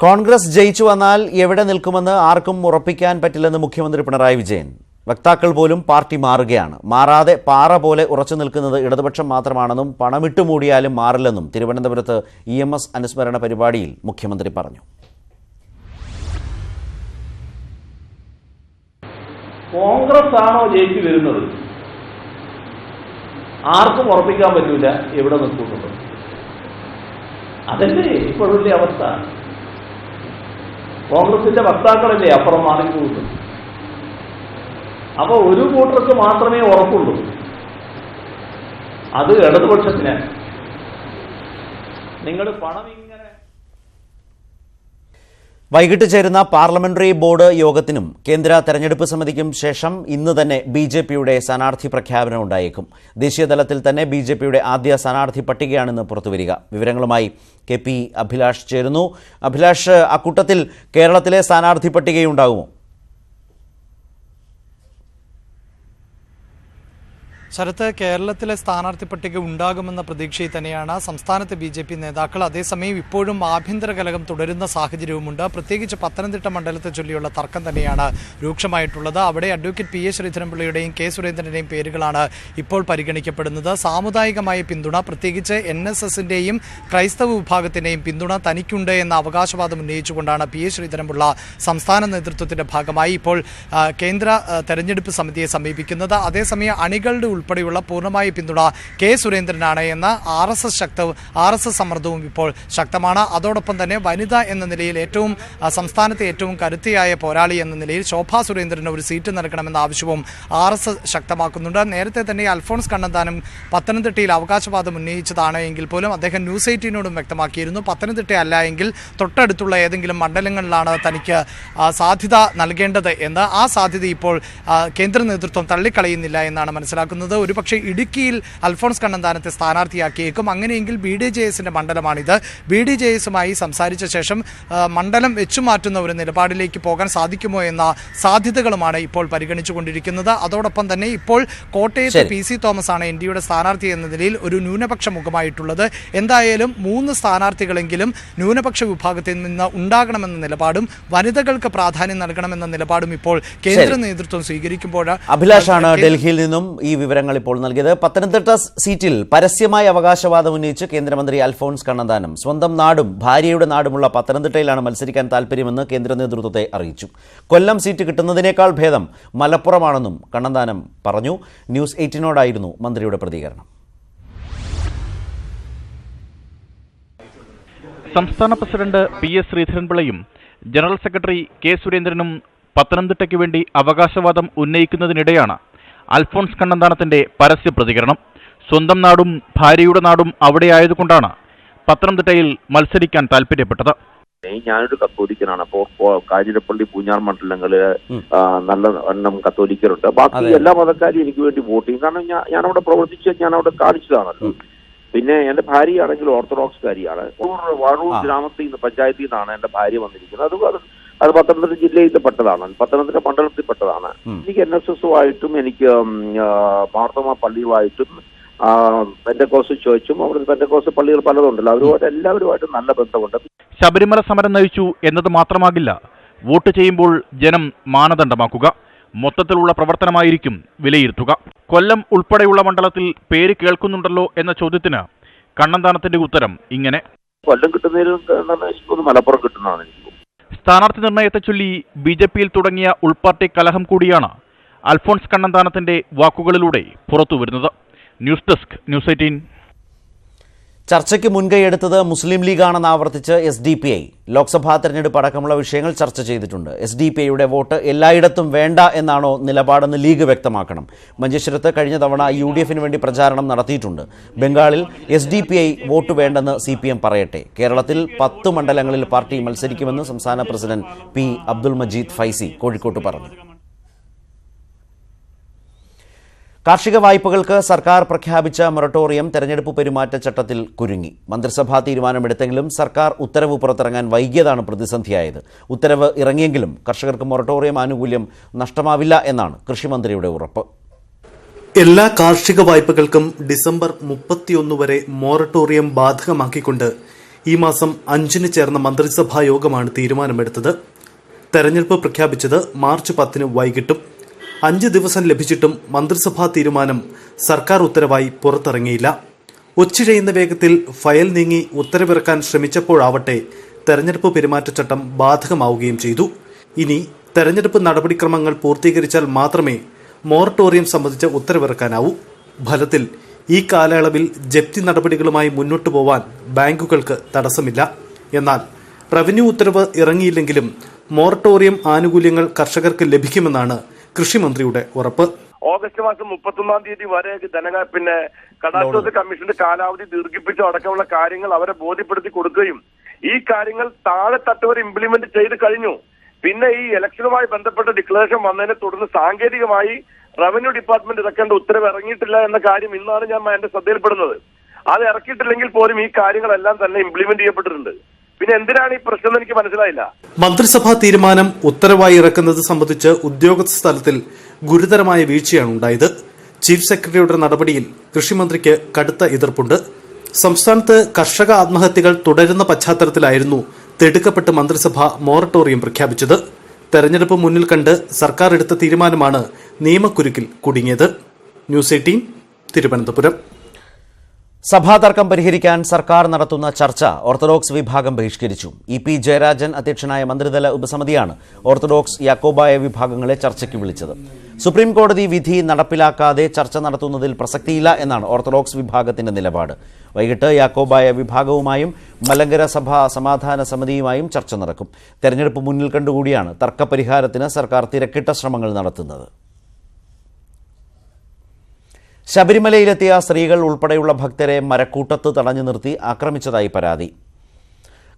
കോൺഗ്രസ് ജയിച്ചു വന്നാൽ എവിടെ നിൽക്കുമെന്ന് ആർക്കും ഉറപ്പിക്കാൻ പറ്റില്ലെന്ന് മുഖ്യമന്ത്രി പിണറായി വിജയൻ. വക്താക്കൾ പോലും പാർട്ടി മാറുകയാണ്. മാറാതെ പാറ പോലെ ഉറച്ചു നിൽക്കുന്നത് ഇടതുപക്ഷം മാത്രമാണെന്നും പണമിട്ട് മൂടിയാലും മാറില്ലെന്നും തിരുവനന്തപുരത്ത് EMS അനുസ്മരണ പരിപാടിയിൽ മുഖ്യമന്ത്രി പറഞ്ഞു. കോൺഗ്രസ് ആണോ ജയിച്ചു വരുന്നത് ആർക്കും ഉറപ്പിക്കാൻ പറ്റൂല എവിടെ നിൽക്കുന്നുണ്ട്. അതല്ലേ ഇപ്പോഴുള്ള അവസ്ഥ. കോൺഗ്രസിന്റെ വക്താക്കളല്ലേ അപ്പുറം മാറിപ്പോകുന്നത്. അപ്പോൾ ഒരു കൂട്ടർക്ക് മാത്രമേ ഉറപ്പുള്ളൂ, അത് ഇടതുപക്ഷത്തിന്. നിങ്ങൾ പണം ഇങ്ങനെ വൈകിട്ട് ചേരുന്ന പാർലമെന്ററി ബോർഡ് യോഗത്തിനും കേന്ദ്ര തെരഞ്ഞെടുപ്പ് സമിതിക്കും ശേഷം ഇന്ന് തന്നെ BJPയുടെ സ്ഥാനാർത്ഥി പ്രഖ്യാപനം ഉണ്ടായേക്കും. ദേശീയതലത്തിൽ തന്നെ BJPയുടെ ആദ്യ സ്ഥാനാർത്ഥി പട്ടികയാണിന്ന് പുറത്തുവരിക. വിവരങ്ങളുമായി KP അഭിലാഷ് ചേരുന്നു. അഭിലാഷ്, അക്കൂട്ടത്തിൽ കേരളത്തിലെ സ്ഥാനാർത്ഥി പട്ടികയുണ്ടാകുമോ? ശരത്ത്, കേരളത്തിലെ സ്ഥാനാർത്ഥി പട്ടിക ഉണ്ടാകുമെന്ന പ്രതീക്ഷയിൽ തന്നെയാണ് സംസ്ഥാനത്തെ BJP നേതാക്കൾ. അതേസമയം ഇപ്പോഴും ആഭ്യന്തര കലഹം തുടരുന്ന സാഹചര്യവുമുണ്ട്. പ്രത്യേകിച്ച് പത്തനംതിട്ട മണ്ഡലത്തെ ചൊല്ലിയുള്ള തർക്കം തന്നെയാണ് രൂക്ഷമായിട്ടുള്ളത്. അവിടെ അഡ്വക്കേറ്റ് PA ശ്രീധരൻപിള്ളയുടെയും K സുരേന്ദ്രന്റെയും പേരുകളാണ് ഇപ്പോൾ പരിഗണിക്കപ്പെടുന്നത്. സാമുദായികമായ പിന്തുണ, പ്രത്യേകിച്ച് NSSന്റെയും ക്രൈസ്തവ വിഭാഗത്തിന്റെയും പിന്തുണ തനിക്കുണ്ട് എന്ന അവകാശവാദം ഉന്നയിച്ചുകൊണ്ടാണ് PA ശ്രീധരൻപിള്ള സംസ്ഥാന നേതൃത്വത്തിന്റെ ഭാഗമായി ഇപ്പോൾ കേന്ദ്ര തെരഞ്ഞെടുപ്പ് സമിതിയെ സമീപിക്കുന്നത്. അതേസമയം അണികളുടെ ഉൾപ്പെടെയുള്ള പൂർണ്ണമായ പിന്തുണ K സുരേന്ദ്രനാണ് എന്ന RSS സമ്മർദ്ദവും ഇപ്പോൾ ശക്തമാണ്. അതോടൊപ്പം തന്നെ വനിത എന്ന നിലയിൽ സംസ്ഥാനത്തെ ഏറ്റവും കരുത്തിയായ പോരാളി എന്ന നിലയിൽ ശോഭാ സുരേന്ദ്രന് ഒരു സീറ്റ് നൽകണമെന്ന ആവശ്യവും RSS ശക്തമാക്കുന്നുണ്ട്. നേരത്തെ തന്നെ അൽഫോൺസ് കണ്ണന്താനം പത്തനംതിട്ടയിൽ അവകാശവാദം ഉന്നയിച്ചതാണ് എങ്കിൽ പോലും അദ്ദേഹം ന്യൂസ് 18നോടും വ്യക്തമാക്കിയിരുന്നു, പത്തനംതിട്ട അല്ല എങ്കിൽ തൊട്ടടുത്തുള്ള ഏതെങ്കിലും മണ്ഡലങ്ങളിലാണ് തനിക്ക് സാധ്യത നൽകേണ്ടത് എന്ന്. ആ സാധ്യത ഇപ്പോൾ കേന്ദ്ര നേതൃത്വം തള്ളിക്കളയുന്നില്ല എന്നാണ് മനസ്സിലാക്കുന്നത്. ഒരുപക്ഷെ ഇടുക്കിയിൽ അൽഫോൺസ് കണ്ണന്താനത്തെ സ്ഥാനാർത്ഥിയാക്കിയേക്കും. അങ്ങനെയെങ്കിൽ BDJSന്റെ മണ്ഡലമാണിത്. BDJSുമായി സംസാരിച്ച ശേഷം മണ്ഡലം വെച്ചുമാറ്റുന്ന ഒരു നിലപാടിലേക്ക് പോകാൻ സാധിക്കുമോ എന്ന സാധ്യതകളുമാണ് ഇപ്പോൾ പരിഗണിച്ചുകൊണ്ടിരിക്കുന്നത്. അതോടൊപ്പം തന്നെ ഇപ്പോൾ കോട്ടയത്ത് PC തോമസ് ആണ് NDയുടെ സ്ഥാനാർത്ഥി എന്ന നിലയിൽ ഒരു ന്യൂനപക്ഷ മുഖമായിട്ടുള്ളത്. എന്തായാലും 3 സ്ഥാനാർത്ഥികളെങ്കിലും ന്യൂനപക്ഷ വിഭാഗത്തിൽ നിന്ന് ഉണ്ടാകണമെന്ന നിലപാടും വനിതകൾക്ക് പ്രാധാന്യം നൽകണമെന്ന നിലപാടും ഇപ്പോൾ കേന്ദ്ര നേതൃത്വം സ്വീകരിക്കുമ്പോൾ അഭിലാഷാണ് ഡൽഹിയിൽ നിന്നും ഈ വിവരങ്ങൾ ഇപ്പോൾ നൽകിയത്. പത്തനംതിട്ട സീറ്റിൽ പരസ്യമായ അവകാശവാദം ഉന്നയിച്ച് കേന്ദ്രമന്ത്രി അൽഫോൺസ് കണ്ണന്താനം സ്വന്തം നാടും ഭാര്യയുടെ നാടുമുള്ള പത്തനംതിട്ടയിലാണ് മത്സരിക്കാൻ താൽപര്യമെന്ന് കേന്ദ്ര നേതൃത്വത്തെ അറിയിച്ചു. കൊല്ലം സീറ്റ് കിട്ടുന്നതിനേക്കാൾ ഭേദം മലപ്പുറമാണെന്നും കണ്ണന്താനം പറഞ്ഞു. ന്യൂസ് 18നോടായിരുന്നു മന്ത്രിയുടെ പ്രതികരണം. സംസ്ഥാന പ്രസിഡന്റ് PS ശ്രീധരൻപിള്ളയും ജനറൽ സെക്രട്ടറി K സുരേന്ദ്രനും പത്തനംതിട്ടയ്ക്ക് വേണ്ടി അവകാശവാദം ഉന്നയിക്കുന്നതിനിടെയാണ് അൽഫോൺസ് കണ്ണന്താനത്തിന്റെ പരസ്യ പ്രതികരണം. സ്വന്തം നാടും ഭാര്യയുടെ നാടും അവിടെയായതുകൊണ്ടാണ് പത്തനംതിട്ടയിൽ മത്സരിക്കാൻ താല്പര്യപ്പെട്ടത്. ഞാനൊരു കത്തോലിക്കനാണ്. അപ്പോൾ കാഞ്ഞിരപ്പള്ളി, പൂഞ്ഞാർ മണ്ഡലങ്ങളില് നല്ല എണ്ണം കത്തോലിക്കരുണ്ട്. ബാക്കി എല്ലാ മതക്കാരും എനിക്ക് വേണ്ടി വോട്ട് ചെയ്യും. കാരണം ഞാനവിടെ പ്രവർത്തിച്ച് ഞാനവിടെ കാണിച്ചതാണല്ലോ. പിന്നെ എന്റെ ഭാര്യയാണെങ്കിൽ ഓർത്തഡോക്സ് കാരിയാണ്. വഴൂർ ഗ്രാമത്തിൽ നിന്ന്, പഞ്ചായത്തിൽ നിന്നാണ് എന്റെ ഭാര്യ വന്നിരിക്കുന്നത്. അത് പത്തനംതിട്ട ജില്ലയിൽ പെട്ടതാണ്, പത്തനംതിട്ട മണ്ഡലത്തിൽ പെട്ടതാണ്. എനിക്ക് NSSുമായിട്ടും എനിക്ക് മാർത്തോമ പള്ളിയുമായിട്ടും പെന്തക്കോസ് ചോദിച്ചും അവിടെ പെന്തക്കോസ് പള്ളികൾ പലതുണ്ടല്ലോ, അവരുമായിട്ട് എല്ലാവരുമായിട്ടും നല്ല ബന്ധമുണ്ട്. ശബരിമല സമരം നയിച്ചു എന്നത് മാത്രമാകില്ല വോട്ട് ചെയ്യുമ്പോൾ ജനം മാനദണ്ഡമാക്കുക. മൊത്തത്തിലുള്ള പ്രവർത്തനമായിരിക്കും വിലയിരുത്തുക. കൊല്ലം ഉൾപ്പെടെയുള്ള മണ്ഡലത്തിൽ പേര് കേൾക്കുന്നുണ്ടല്ലോ എന്ന ചോദ്യത്തിന് കണ്ണന്താനത്തിന്റെ ഉത്തരം ഇങ്ങനെ: കൊല്ലം കിട്ടുന്നതിൽ മലപ്പുറം കിട്ടുന്നതാണ് എനിക്ക്. സ്ഥാനാർത്ഥി നിർണയത്തെ ചൊല്ലി BJPയിൽ തുടങ്ങിയ ഉൾപാർട്ടി കലഹം കൂടിയാണ് അൽഫോൺസ് കണ്ണന്താനത്തിന്റെ വാക്കുകളിലൂടെ പുറത്തുവരുന്നത്. News desk, news 18. ചർച്ചയ്ക്ക് മുൻകൈയെടുത്തത് മുസ്ലിം ലീഗാണെന്ന് ആവർത്തിച്ച് SDPI. ലോക്സഭാ തെരഞ്ഞെടുപ്പ് അടക്കമുള്ള വിഷയങ്ങൾ ചർച്ച ചെയ്തിട്ടുണ്ട്. SDPIയുടെ വോട്ട് എല്ലായിടത്തും വേണ്ട എന്നാണോ നിലപാടെന്ന് ലീഗ് വ്യക്തമാക്കണം. മഞ്ചേശ്വരത്ത് കഴിഞ്ഞ തവണ UDFന് വേണ്ടി പ്രചാരണം നടത്തിയിട്ടുണ്ട്. ബംഗാളിൽ SDPI വോട്ട് വേണ്ടെന്ന് CPM പറയട്ടെ. കേരളത്തിൽ 10 മണ്ഡലങ്ങളിൽ പാർട്ടി മത്സരിക്കുമെന്ന് സംസ്ഥാന പ്രസിഡന്റ് P. അബ്ദുൽ മജീദ് ഫൈസി കോഴിക്കോട്ട് പറഞ്ഞു. കാർഷിക വായ്പകൾക്ക് സർക്കാർ പ്രഖ്യാപിച്ച മൊറട്ടോറിയം തെരഞ്ഞെടുപ്പ് പെരുമാറ്റച്ചട്ടത്തിൽ കുരുങ്ങി. മന്ത്രിസഭാ തീരുമാനമെടുത്തെങ്കിലും സർക്കാർ ഉത്തരവ് പുറത്തിറങ്ങാൻ വൈകിയതാണ് പ്രതിസന്ധിയായത്. ഉത്തരവ് ഇറങ്ങിയെങ്കിലും കർഷകർക്ക് മൊറട്ടോറിയം ആനുകൂല്യം നഷ്ടമാവില്ല എന്നാണ് കൃഷിമന്ത്രിയുടെ ഉറപ്പ്. എല്ലാ കാർഷിക വായ്പകൾക്കും ഡിസംബർ 31 വരെ മൊറട്ടോറിയം ബാധകമാക്കിക്കൊണ്ട് ഈ മാസം 5 ചേർന്ന മന്ത്രിസഭാ യോഗമാണ് തീരുമാനമെടുത്തത്. തെരഞ്ഞെടുപ്പ് പ്രഖ്യാപിച്ചത് മാർച്ച് 10 വൈകിട്ടും 5 ദിവസം ലഭിച്ചിട്ടും മന്ത്രിസഭാ തീരുമാനം സർക്കാർ ഉത്തരവായി പുറത്തിറങ്ങിയില്ല. ഒച്ചിഴയുന്ന വേഗത്തിൽ ഫയൽ നീങ്ങി ഉത്തരവിറക്കാൻ ശ്രമിച്ചപ്പോഴാവട്ടെ തെരഞ്ഞെടുപ്പ് പെരുമാറ്റച്ചട്ടം ബാധകമാവുകയും ചെയ്തു. ഇനി തെരഞ്ഞെടുപ്പ് നടപടിക്രമങ്ങൾ പൂർത്തീകരിച്ചാൽ മാത്രമേ മൊറട്ടോറിയം സംബന്ധിച്ച് ഉത്തരവിറക്കാനാവൂ. ഫലത്തിൽ ഈ കാലയളവിൽ ജപ്തി നടപടികളുമായി മുന്നോട്ടു പോവാൻ ബാങ്കുകൾക്ക് തടസ്സമില്ല. എന്നാൽ റവന്യൂ ഉത്തരവ് ഇറങ്ങിയില്ലെങ്കിലും മൊറട്ടോറിയം ആനുകൂല്യങ്ങൾ കർഷകർക്ക് ലഭിക്കുമെന്നാണ് കൃഷിമന്ത്രിയുടെ ഉറപ്പ്. ഓഗസ്റ്റ് മാസം 31-ാം തീയതി വരെ കടാശ്വാസ കമ്മീഷന്റെ കാലാവധി ദീർഘിപ്പിച്ചു അടക്കമുള്ള കാര്യങ്ങൾ അവരെ ബോധ്യപ്പെടുത്തി കൊടുക്കുകയും ഈ കാര്യങ്ങൾ താഴെ തട്ടുവർ ഇംപ്ലിമെന്റ് ചെയ്ത് കഴിഞ്ഞു. പിന്നെ ഈ ഇലക്ഷനുമായി ബന്ധപ്പെട്ട ഡിക്ലറേഷൻ വന്നതിനെ തുടർന്ന് സാങ്കേതികമായി റവന്യൂ ഡിപ്പാർട്ട്മെന്റ് ഇറക്കേണ്ട ഉത്തരവ് ഇറങ്ങിയിട്ടില്ല എന്ന കാര്യം ഇന്നാണ് ഞാൻ എന്റെ ശ്രദ്ധയിൽപ്പെടുന്നത്. അത് ഇറക്കിയിട്ടില്ലെങ്കിൽ പോലും ഈ കാര്യങ്ങളെല്ലാം തന്നെ ഇംപ്ലിമെന്റ് ചെയ്യപ്പെട്ടിട്ടുണ്ട്. പിന്നെ എന്തിനാണ് ഈ പ്രശ്നം എനിക്ക് മനസ്സിലായില്ല. മന്ത്രിസഭാ തീരുമാനം ഉത്തരവായി ഇറക്കുന്നത് സംബന്ധിച്ച് ഉദ്യോഗസ്ഥ തലത്തിൽ ഗുരുതരമായ വീഴ്ചയാണ് ഉണ്ടായത്. ചീഫ് സെക്രട്ടറിയുടെ നടപടിയിൽ കൃഷിമന്ത്രിക്ക് കടുത്ത എതിർപ്പുണ്ട്. സംസ്ഥാനത്ത് കർഷക ആത്മഹത്യകൾ തുടരുന്ന പശ്ചാത്തലത്തിലായിരുന്നു തിടുക്കപ്പെട്ട് മന്ത്രിസഭ മൊറട്ടോറിയം പ്രഖ്യാപിച്ചത്. തെരഞ്ഞെടുപ്പ് മുന്നിൽ കണ്ട് സർക്കാർ എടുത്ത തീരുമാനമാണ് നിയമക്കുരുക്കിൽ കുടുങ്ങിയത്. ന്യൂസ് 18 തിരുവനന്തപുരം. സഭാതർക്കം പരിഹരിക്കാൻ സർക്കാർ നടത്തുന്ന ചർച്ച ഓർത്തഡോക്സ് വിഭാഗം ബഹിഷ്കരിച്ചു. ഇ പി ജയരാജൻ അധ്യക്ഷനായ മന്ത്രിതല ഉപസമിതിയാണ് ഓർത്തഡോക്സ് യാക്കോബായ വിഭാഗങ്ങളെ ചർച്ചയ്ക്ക് വിളിച്ചത്. സുപ്രീം കോടതി വിധി നടപ്പിലാക്കാതെ ചർച്ച നടത്തുന്നതിൽ പ്രസക്തിയില്ല എന്നാണ് ഓർത്തഡോക്സ് വിഭാഗത്തിന്റെ നിലപാട്. വൈകിട്ട് യാക്കോബായ വിഭാഗവുമായും മലങ്കര സഭാ സമാധാന സമിതിയുമായും ചർച്ച നടക്കും. തെരഞ്ഞെടുപ്പ് മുന്നിൽ കണ്ടുകൂടിയാണ് തർക്കപരിഹാരത്തിന് സർക്കാർ തിരക്കിട്ട ശ്രമങ്ങൾ നടത്തുന്നത്. ശബരിമലയിലെത്തിയ സ്ത്രീകൾ ഉൾപ്പെടെയുള്ള ഭക്തരെ മരക്കൂട്ടത്ത് തടഞ്ഞു നിർത്തി ആക്രമിച്ചതായി പരാതി.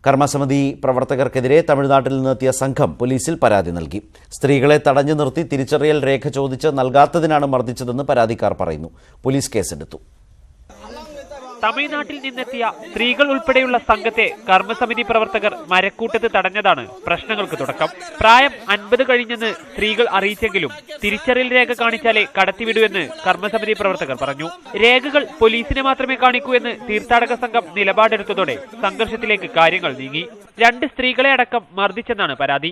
കർമ്മസമിതി പ്രവർത്തകർക്കെതിരെ തമിഴ്നാട്ടിൽ നിന്നെത്തിയ സംഘം പോലീസിൽ പരാതി നൽകി. സ്ത്രീകളെ തടഞ്ഞു നിർത്തി തിരിച്ചറിയൽ രേഖ ചോദിച്ച് നൽകാത്തതിനാണ് മർദ്ദിച്ചതെന്ന് പരാതിക്കാർ പറയുന്നു. പോലീസ് കേസെടുത്തു. തമിഴ്നാട്ടിൽ നിന്നെത്തിയ സ്ത്രീകൾ ഉൾപ്പെടെയുള്ള സംഘത്തെ കർമ്മസമിതി പ്രവർത്തകർ മരക്കൂട്ടത്ത് തടഞ്ഞതാണ് പ്രശ്നങ്ങൾക്ക് തുടക്കം. പ്രായം 50 കഴിഞ്ഞെന്ന് സ്ത്രീകൾ അറിയിച്ചെങ്കിലും തിരിച്ചറിയൽ രേഖ കാണിച്ചാലേ കടത്തിവിടൂവെന്ന് കർമ്മസമിതി പ്രവർത്തകർ പറഞ്ഞു. രേഖകൾ പോലീസിനെ മാത്രമേ കാണിക്കൂ എന്ന് തീർത്ഥാടക സംഘം നിലപാടെടുത്തതോടെ സംഘർഷത്തിലേക്ക് കാര്യങ്ങൾ നീങ്ങി. 2 സ്ത്രീകളെ അടക്കം മർദ്ദിച്ചെന്നാണ് പരാതി.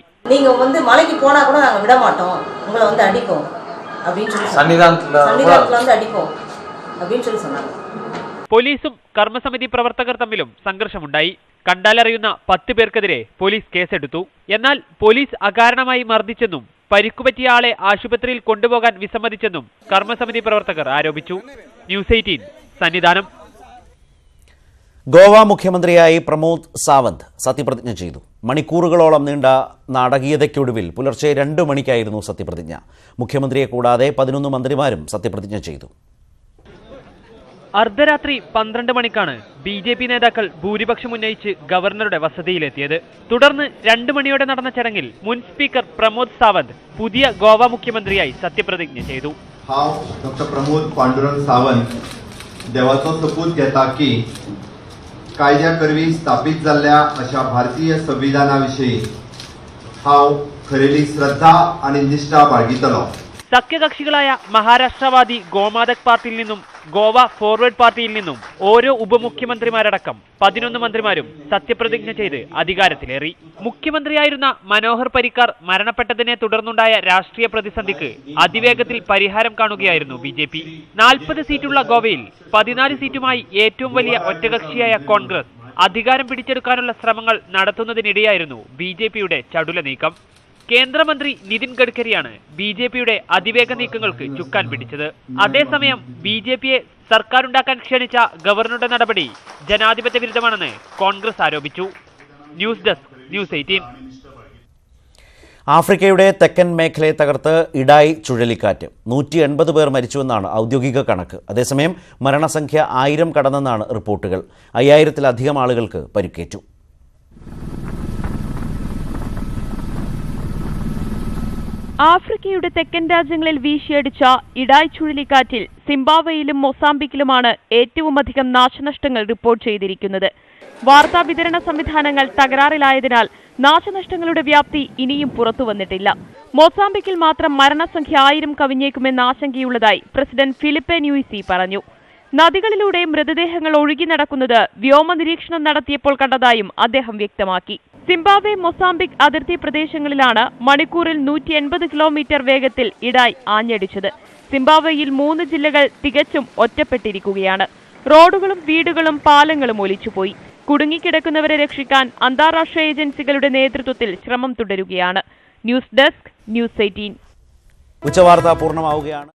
പോലീസും കർമ്മസമിതി പ്രവർത്തകർ തമ്മിലും സംഘർഷമുണ്ടായി. കണ്ടാലറിയുന്ന 10 പേർക്കെതിരെ പോലീസ് കേസെടുത്തു. എന്നാൽ പോലീസ് അകാരണമായി മർദ്ദിച്ചെന്നും പരിക്കുപറ്റിയ ആളെ ആശുപത്രിയിൽ കൊണ്ടുപോകാൻ വിസമ്മതിച്ചെന്നും കർമ്മസമിതി പ്രവർത്തകർ ആരോപിച്ചു. ന്യൂസ് 18 സന്നിധാനം. ഗോവ മുഖ്യമന്ത്രിയായി പ്രമോദ് സാവന്ത് സത്യപ്രതിജ്ഞ ചെയ്തു. മണിക്കൂറുകളോളം നീണ്ട നാടകീയതയ്ക്കൊടുവിൽ പുലർച്ചെ 2 മണിക്കായിരുന്നു സത്യപ്രതിജ്ഞ. മുഖ്യമന്ത്രിയെ കൂടാതെ 11 മന്ത്രിമാരും സത്യപ്രതിജ്ഞ ചെയ്തു. അർദ്ധരാത്രി 12 മണിക്കാണ് BJP നേതാക്കൾ ഭൂരിപക്ഷം ഉന്നയിച്ച് ഗവർണറുടെ വസതിയിലെത്തിയത്. തുടർന്ന് 2 മണിയോടെ നടന്ന ചടങ്ങിൽ മുൻ സ്പീക്കർ പ്രമോദ് സാവന്ത് പുതിയ ഗോവ മുഖ്യമന്ത്രിയായി സത്യപ്രതിജ്ഞ ചെയ്തു. डॉक्टर प्रमोद पांडुरंग सावंत देवाचो सपूत घेता की कायद्या करवी स्थापीत जाल्ल्या अशा भारतीय संविधाना विशीं हांव खरेली श्रद्धा आनी निष्ठा बाळगितलो. സഖ്യകക്ഷികളായ മഹാരാഷ്ട്രവാദി ഗോമാതക് പാർട്ടിയിൽ നിന്നും ഗോവ ഫോർവേഡ് പാർട്ടിയിൽ നിന്നും ഓരോ ഉപമുഖ്യമന്ത്രിമാരടക്കം 11 മന്ത്രിമാരും സത്യപ്രതിജ്ഞ ചെയ്ത് അധികാരത്തിലേറി. മുഖ്യമന്ത്രിയായിരുന്ന മനോഹർ പരിക്കർ മരണപ്പെട്ടതിനെ തുടർന്നുണ്ടായ രാഷ്ട്രീയ പ്രതിസന്ധിക്ക് അതിവേഗത്തിൽ പരിഹാരം കാണുകയായിരുന്നു BJP. 40 സീറ്റുള്ള ഗോവയിൽ 14 സീറ്റുമായി ഏറ്റവും വലിയ ഒറ്റകക്ഷിയായ കോൺഗ്രസ് അധികാരം പിടിച്ചെടുക്കാനുള്ള ശ്രമങ്ങൾ നടത്തുന്നതിനിടെയായിരുന്നു BJPയുടെ ചടുല നീക്കം. കേന്ദ്രമന്ത്രി നിതിൻ ഗഡ്കരിയാണ് BJPയുടെ അതിവേഗ നീക്കങ്ങൾക്ക് ചുക്കാൻ പിടിച്ചത്. അതേസമയം BJPയെ സർക്കാരുണ്ടാക്കാൻ ക്ഷണിച്ച ഗവർണറുടെ നടപടി ജനാധിപത്യ വിരുദ്ധമാണെന്ന് കോൺഗ്രസ് ആരോപിച്ചു. News desk news 18. ആഫ്രിക്കയുടെ തെക്കൻ മേഖലയെ തകർത്ത് ഇഡായി ചുഴലിക്കാറ്റ്. 180 പേർ മരിച്ചുവെന്നാണ് ഔദ്യോഗിക കണക്ക്. അതേസമയം മരണസംഖ്യ 1000 കടന്നെന്നാണ് റിപ്പോർട്ടുകൾ. 5000-ലധികം ആളുകൾക്ക് പരിക്കേറ്റു. ആഫ്രിക്കയുടെ തെക്കൻ രാജ്യങ്ങളിൽ വീശിയടിച്ച ഇഡായ് ചുഴലിക്കാറ്റിൽ സിംബാബ്വേയിലും മൊസാംബിക്കിലുമാണ് ഏറ്റവുമധികം നാശനഷ്ടങ്ങൾ റിപ്പോർട്ട് ചെയ്തിരിക്കുന്നത്. വാർത്താ വിതരണ സംവിധാനങ്ങൾ തകരാറിലായതിനാൽ നാശനഷ്ടങ്ങളുടെ വ്യാപ്തി ഇനിയും പുറത്തുവന്നിട്ടില്ല. മൊസാംബിക്കിൽ മാത്രം മരണസംഖ്യ 1000 കവിഞ്ഞേക്കുമെന്ന ആശങ്കയുള്ളതായി പ്രസിഡന്റ് ഫിലിപ്പെ ന്യൂയിസി പറഞ്ഞു. നദികളിലൂടെ മൃതദേഹങ്ങൾ ഒഴുകി നടക്കുന്നത് വ്യോമ നിരീക്ഷണം നടത്തിയപ്പോൾ കണ്ടതായും അദ്ദേഹം വ്യക്തമാക്കി. സിംബാബ്വെ മൊസാംബിക് അതിർത്തി പ്രദേശങ്ങളിലാണ് മണിക്കൂറിൽ 180 കിലോമീറ്റർ വേഗത്തിൽ ഇഡായ് ആഞ്ഞടിച്ചത്. സിംബാബ്വേയിൽ 3 ജില്ലകൾ തികച്ചും ഒറ്റപ്പെട്ടിരിക്കുകയാണ്. റോഡുകളും വീടുകളും പാലങ്ങളും ഒലിച്ചുപോയി. കുടുങ്ങിക്കിടക്കുന്നവരെ രക്ഷിക്കാൻ അന്താരാഷ്ട്ര ഏജൻസികളുടെ നേതൃത്വത്തിൽ ശ്രമം തുടരുകയാണ്. News desk news 18. ഉച്ചവാർത്ത പൂർണ്ണമാവുകയാണ്.